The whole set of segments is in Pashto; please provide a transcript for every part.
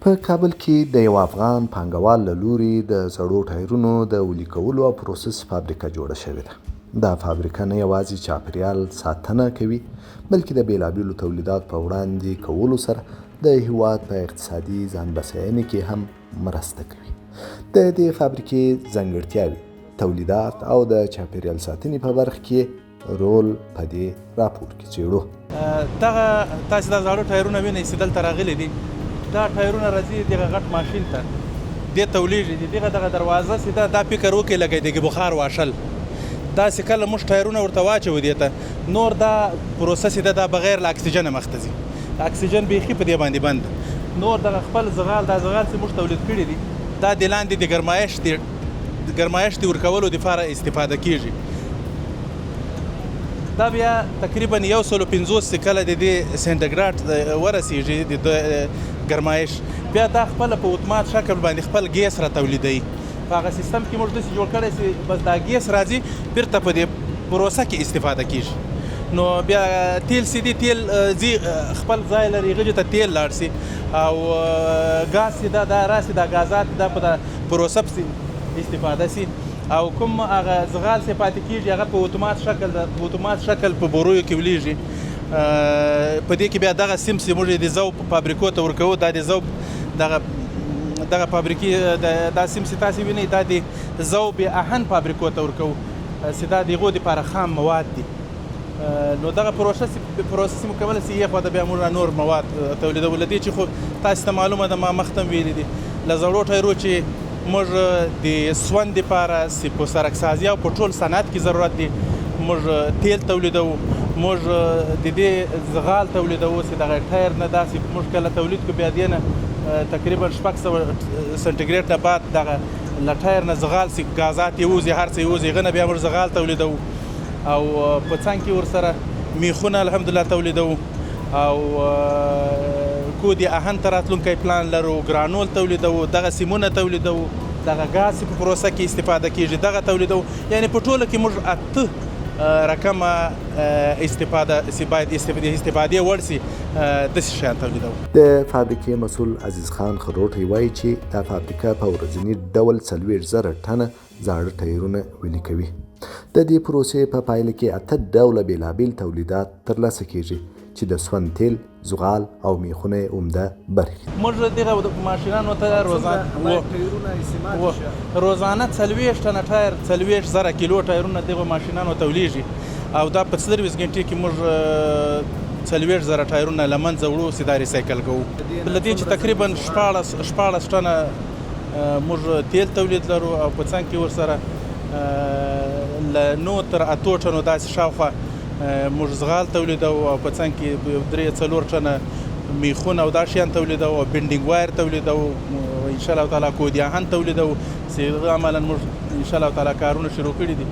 په کابل کې د یو افغان پانګوال له لوري د زړو ټایرونو د ویلي کولو او پروسس فابریکه جوړه شوې ده. دا فابریکه نه یوازې چاپیریال ساتنه کوي بلکې د بیلابیلو تولیداتو په وړاندې کولو سره د هیواد په اقتصادي ځان بسیاینې کې هم مرسته کوي. د دې فابریکې ځانګړتیاوې، تولیدات او د چاپیریال ساتنې په برخه کې رول په دې راپور کې څېړو. دغه تاسې دا زاړه ټایرونه وینئ چې دلته راغلي دي. دا ټایرونه راځي دغه غټ ماشین ته، دې ته ولیږي، دغه دروازه چې دا فکر وکړئ لکه د بخار واشل. داسې کله موږ ټایرونه ورته واچوو دې ته، نور دا پروسس یې دا بغیر له اکسیجنه مخ ته ځي. اکسیجن بیخي په دې باندې بند. نور دغه خپل زغال، دا زغال چې موږ تولید کړي دي، دا د لاندې د ګرمایش د ورکولو دپاره استفاده کېږي. دا بیا تقریبا 150 چې کله د دې سینټیګریډ ورسېږي د ګرمایش، بیا دا خپله په اتومات شکل باندې خپل ګیس را تولیدوي. په هغه سیستم کې موږ داسې جوړ کړی چې بس دا ګیس راځي بیرته په دې پروسه کې استفاده کېږي. نو بیا تیل چې دی، تیل ځي خپل ځای لري، هغې ته تیل لاړ شي، او ګاز چې دا راسي، دا ګازات دا په پروسه پسې استفاده شي، او کوم هغه زغال چې پاتې کېږي هغه په اتومات شکل په بورویو کې ولیږي. په دې کې بیا دغه سیم چې موږ د ذوب فابریکو ته ورکوو، دا د ذوب دغه فابریکې دا سیم چې تاسې وینئ، دا د ذوب اهن فابریکو ته ورکوو چې دا د هغو دپاره خام مواد دي. نو دغه پروسس مکمله چې یې خوا ته بیا موږ نور مواد تولیدوو. له دې چې خو تاسې ته معلومه ده، ما مخته هم ویلي دي، له زړو ټایرو چې موږ د سون دپاره چې په سرکسازي او په ټول صنعت کې ضرورت دی، موږ تیل تولیدوو، موږ د دې زغال تولیدوو چې دغه ټایر نه داسې موږ کله تولید کړو، بیا دې نه تقریبا 600 سنټیګریډ نه بعد دغه له ټایر نه زغال چې ګازات یې وځي، هر څه یې وځي، هغه نه بیا موږ زغال تولیدوو، او په څنګ کې ورسره میخونه الحمدلله تولیدوو، او کود اهن ته راتلونکی پلان لرو، ګرانول تولیدوو، دغه سیمونه تولیدوو، دغه ګاز چې په پروسه کې استفاده کېږي دغه تولیدوو. یعنې په ټوله کې موږ 8 رقمه استفاده چې باید استفادې وړ شي داسې شیان تولیدوو. د فابریکې مسؤل عزیز خان خروټی وایي چې دا فابریکه په ورځني ډول 40,000 ټنه زاړه ټایرونه ویلي کوي. د دې پروسې په پایله کې 8 ډوله بېلابېل تولیدات ترلاسه کېږي چې د سون تیل، زغال او میخونه عمده برخې. موږ دغه ماشینانو ته روزانه 40 ټنه ټایر، 40,000 کیلو ټایرونه دغه ماشینانو ته ولیږي، او دا په 24 غنټې کې موږ 40,000 ټایرونه له منځه وړو چې دا ریسایکل کوو. له دې چې تقریبا 14 ټنه موږ تیل تولید لرو، او په څنګ کې ورسره له 9 تر 8 ټنو داسې شاوخوا موږ زغال تولیدوو، او په څنګ کې 3-4 ټنه میخونه او دا شیان تولیدوو، او بینډینګ وایر تولیدوو، انشاءالله تعالی کودیاهن تولیدوو چې هغه عملا موږ انشاءالله تعالی کارونه شروع کړي دي.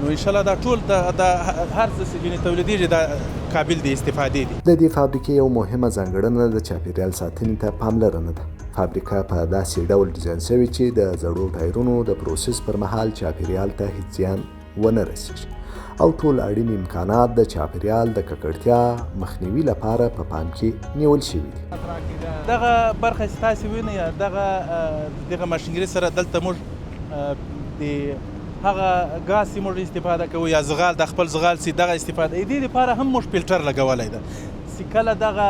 نو انشاءالله دا ټول د هر څه چې تولیدېږي دا قابل د استفادې دي. د دې فابریکې یو مهمه ځانګړنه د چاپیریال ساتنې ته پاملرنه ده. فابریکه په داسې ډول ډیزاین شوې چې د زړو ټایرونو د پروسس پر مهال چاپیریال ته هیڅ زیان ونه رسېږي، او ټول اړین امکانات د چاپیریال د ککړتیا مخنیوي لپاره په پام کې نیول شوي دي. دغه برخه چې تاسې وینئ، دغه ماشینګري سره دلته موږ د هغه ګاز چې موږ استفاده کوو، یا زغال، د خپل زغال چې دغه استفاده دې لپاره هم موږ فلټر لګولی ده چې کله دغه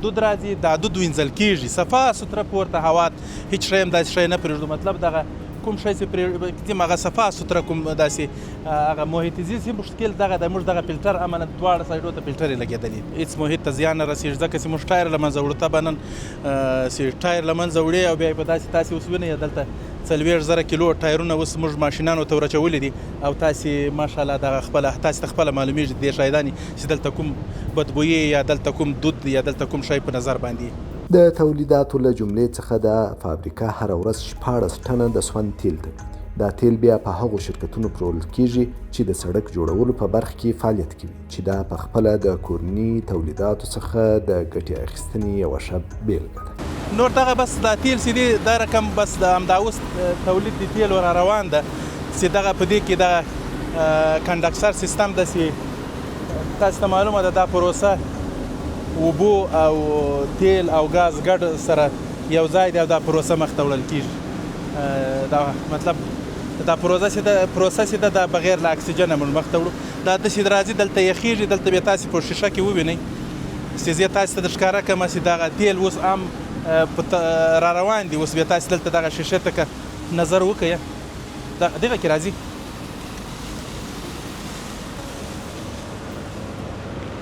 دود راځي دا دود وینځل کېږي، صفا سوتره پورته هوا، هیڅ شی هم داسې شی نه پرېږدو. مطلب دغه کوم شی چې پرېږدي هغه صفا سوتره، کوم داسې هغه محیط زیست مشکل دغه د موږ دغه فلټر امانه دواړه سایډو ته فلټر یې لګېدلي، هېڅ محیط ته زیان نه رسېږي. ځکه چې موږ ټایر له منځه وړو، طبعا چې ټایر له منځه وړې، او بیا یې په داسې تاسې اوس وینئ دلته 40,000 کیلو ټایرونه اوس موږ ماشینانو ته ورچولي دي، او تاسې ماشاءالله دغه خپله تاسې ته خپله معلومېږي دې شاهدانې چې دلته کوم بدبویي یا دلته کوم دود یا دلته کوم شی په نظر باندې. د تولیداتو له جملې څخه د فابریکه هره ورځ 14 ټنه د سون تیل تولیدوي. دا تیل بیا په هغو شرکتونو پلورل کېږي چې د سړک جوړولو په برخه کې فعالیت کوي، چې دا په خپله د کورني تولیداتو څخه د ګټې اخیستنې یوه ښه بیلګه ده. نور دغه بس دا تیل چې دی دا رقم بس د همدا اوس تولید د تیلو را روان ده، چې دغه په دې کې د کنډکسر سیستم داسې تاسو ته معلومه ده دا پروسه اوبو او تیل او ګاز ګډ سره یو ځای دی او دا پروسه مخ ته وړل کېږي. دا مطلب دا پروسه چې ده دا بغیر له اکسیجنه موږ مخ ته وړو. دا داسې راځي دلته یخېږي، دلته بیا تاسې په شیشه کې ووینئ چې زه تاسې ته درښکاره کړم چې دغه تیل اوس عام را روان دي. اوس بیا تاسې دلته دغه شیشې ته که نظر وکړئ دغه کې راځي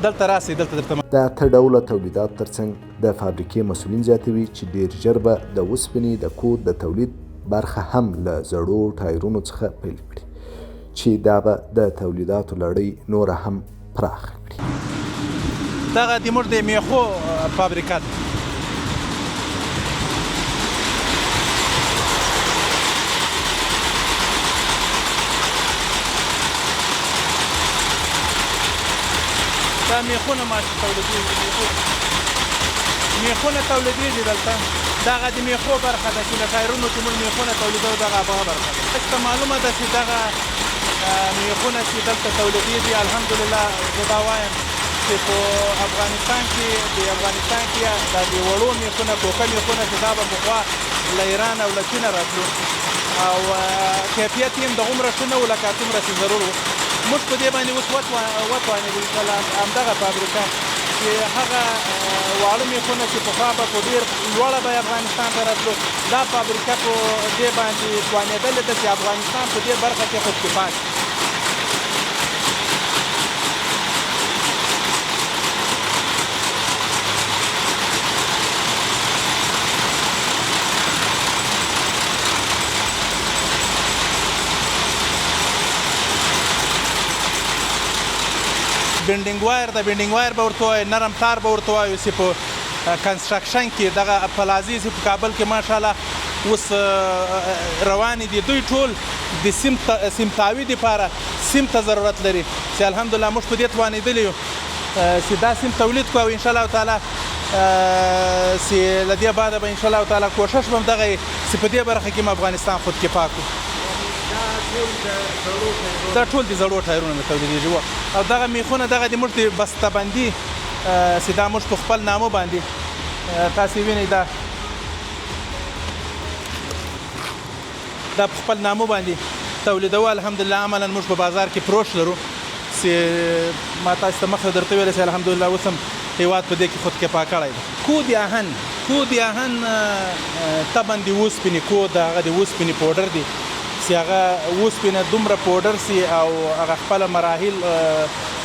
دلته راسئ دلته درته د اته ډوله تولیداتو ترڅنګ د فابریکې مسؤلین زیاتوي چې ډېر ژر به د اوسپنې د کود د تولید برخه هم له زړو ټایرونو څخه پیل کړي چې دا به د تولیداتو لړۍ نوره هم پراخه کړي. دغه زموږ د میخو فابریکه ده. دا میخونه ماشي تولیدېږي، میخونه تولیدېږي دلته. دغه د میخو برخه ده چې له ټایرونو چې موږ میخونه تولیدوو دغه هغه برخه ده. تاسو ته معلومه ده چې دغه میخونه چې دلته تولیدېږي الحمدلله زه دا وایم چې په افغانستان کې دا د وړو میخونه کوکه میخونه چې دا به پخوا له ایران او له چینه راتلو او کیفیت یې هم دغومره ښه نه و لکه څومره چې ضرور و. موږ په دې باندې اوس وتوانېدو همدغه فابریکه چې هغه واړه میخونه چې پخوا به په ډېر لوړه به افغانستان ته راتلو، دا فابریکه په دې باندې توانېدلې ده چې افغانستان په دې برخه کې خودکفا شي. بینډینګ وایر د بینډینګ وایر به ورته وایو، نرم تار به ورته وایو چې په کنسټرکشن کې دغه پلازې چې په کابل کې ماشاءالله اوس روانې دي، دوی ټول د سیمتاوي دپاره سیم ته ضرورت لري چې الحمدلله موږ په دې توانېدلي یو چې دا سیم تولید کړو او انشاءالله تعالی چې له دې بعده به انشاءالله تعالی کوشش به هم دغه وي چې په دې برخه کې هم افغانستان خودکفا کړو. دا ټول د زړو ټایرونو نه تولیدېږي او دغه میخونه دغه د موږ د بسته‌بندي چې دا موږ په خپل نامه باندې تاسې وینئ دا په خپل نامه باندې تولیدوو. الحمدلله عملا موږ په بازار کې پروش لرو چې ما تاسو ته مخکې درته ویلې چې الحمدلله اوس هم هېواد په دې کې خودکفا کړی دی. کود آهن طبعا د اوسپنې کود هغه د اوسپنې پوډر دی چې هغه اوسپنه دومره پوډر سي او هغه خپل مراحل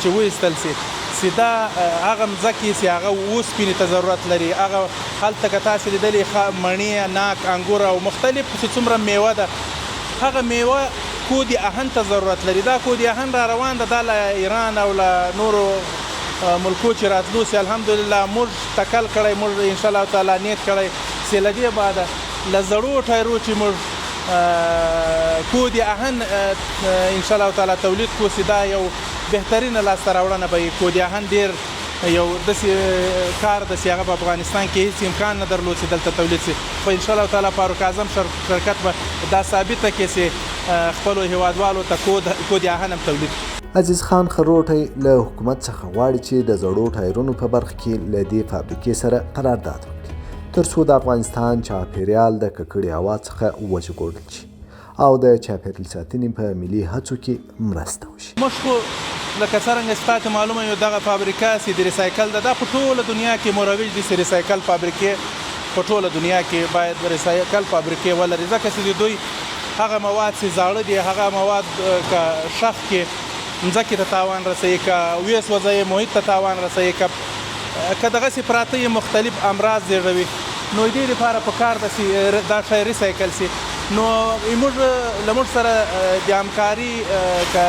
چې وایستل سي چې دا هغه مځکې چې هغه اوسپنې ته ضرورت لري، هغه هلته که تاسې لیدلې مڼې، ناک، انګور او مختلف چې څومره میوه ده هغه میوه کود آهن ته ضرورت لري. دا کود آهن را روان ده دا له ایران او له نورو ملکو چې راتلو چې الحمدلله موږ تکل کړی، موږ انشاءالله تعالی نیت کړی چې له دې بعده له زړو ټایرو چې موږ کود آهن انشاءالله تعالی تولید کو چې دا یو بهترینه لاسته راوړنه به وي. کود آهن ډېر یو داسې کار ده چې هغه په افغانستان کې هېڅ امکان نه درلود چې دلته تولید شي، خو انشاءالله تعالی فاروق اعظم شرکت به دا ثابته کړي چې خپلو هېوادوالو ته کود آهن هم تولید کړي. عزیز خان خروټی له حکومت څخه غواړي چې د زړو ټایرونو په برخه کې له دې فابریکې سره قرارداد وکړي تر څو د افغانستان چاپیریال د ککړې هوا څخه وژغورل شي او د چاپیریال ساتنې په ملي هڅو کې مرسته وشي. موږ خو لکه څرنګه چې تاسو معلومه یو دغه فابریکه چې د ریسایکل ده دا په ټوله دنیا کې مروج دي چې ریسایکل فابریکې په ټوله دنیا کې باید ریسایکل فابریکې ولري ځکه چې دوی هغه مواد چې زاړه دي هغه مواد که شخ کې مځکې ته تاوان رسوي، که ویې سوځوي محیط ته تاوان رسوي، که دغسې پراته یې مختلف امراض زېږوي نو دې لپاره پکار ده چې دا شی ریسایکل سي. نو موږ له موږ سره د همکاري که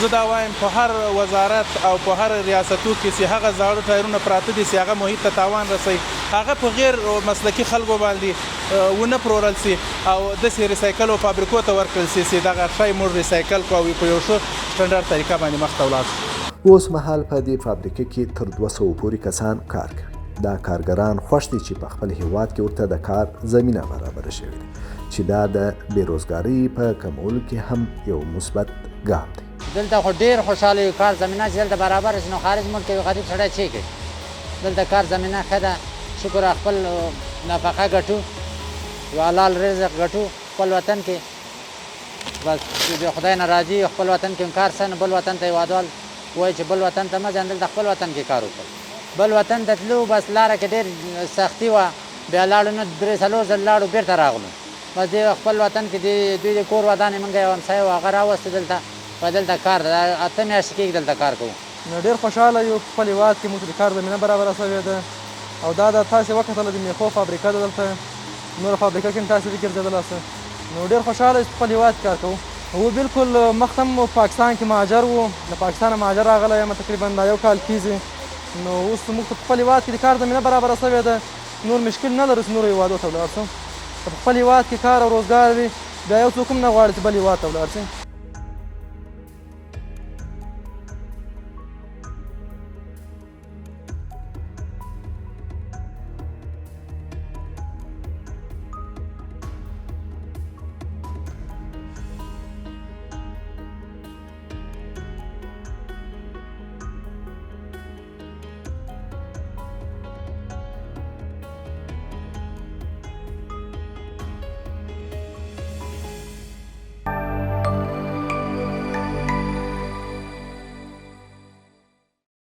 زه دا وایم په هر وزارت او په هر ریاستو کې چې هغه زاړه ټایرونه پراته دي چې هغه محیط ته تاوان رسوي هغه په غیر مسلکي خلکو باندې ونه پلورل سي او داسې ریسایکلو فابریکو ته ورکړل سي چې دغه شی موږ ریسایکل کړو او په یو ښه سټنډرډ طریقه باندې مخ ته ولاړ شو. اوس مهال په دې فابریکه کې تر 200 پورې کسان کار کوي. دا کارګران خوښ دي چې په خپل هیواد کې ورته د کار زمینه برابره شوې ده چې دا د بیروزګارۍ په کمولو کې هم یو مثبت ګام دی. دلته خو ډېر خوشحاله یو کار زمینه چې دلته برابره شي نو خارج ملک کې غریب سړی څه کوي. دلته کار زمینه ښه ده، شکر خپل نفقه ګټو یو حلال رزق ګټو خپل وطن کې بس د خدای نه راضي خپل وطن کې کار سن بل وطن ته وادوال وای چې بل وطن ته مزه اندل د خپل وطن کې کار وکړ بل وطن ته تلو بس لاره کې ډېر سختي وه بیا لاړو نه 3-4 ځل لاړو بېرته راغلو بس د خپل وطن کې دوی د کور ودانې موږ یو همسایه و هغه راوستو دلته په دلته کار ده 8 میاشتې کېږي دلته کار کوو نو ډېر خوشحاله یو خپل هېواد کې موږ ته د کار زمینه برابره سوې ده او دا د تاسې وکتله د میخو فابریکه ده دلته نوره فابریکه کې هم تاسې وګرځېدلاست نو ډېر خوشحاله یو خپل هېواد کار کوو و بالکل مخته هم پاکستان کې مهاجر وو د پاکستانه مهاجر راغلی یم تقریبا دا یو کال کېږي نو اوس موږ ته په خپل هېواد کې د کار زمینه برابره سوې ده نور مشکل نه لرو چې نورو هېوادو ته ولاړ شو که په خپل هېواد کې کار او روزګار وي بیا یو څوک هم نه غواړي چې بل هېواد ته ولاړ شي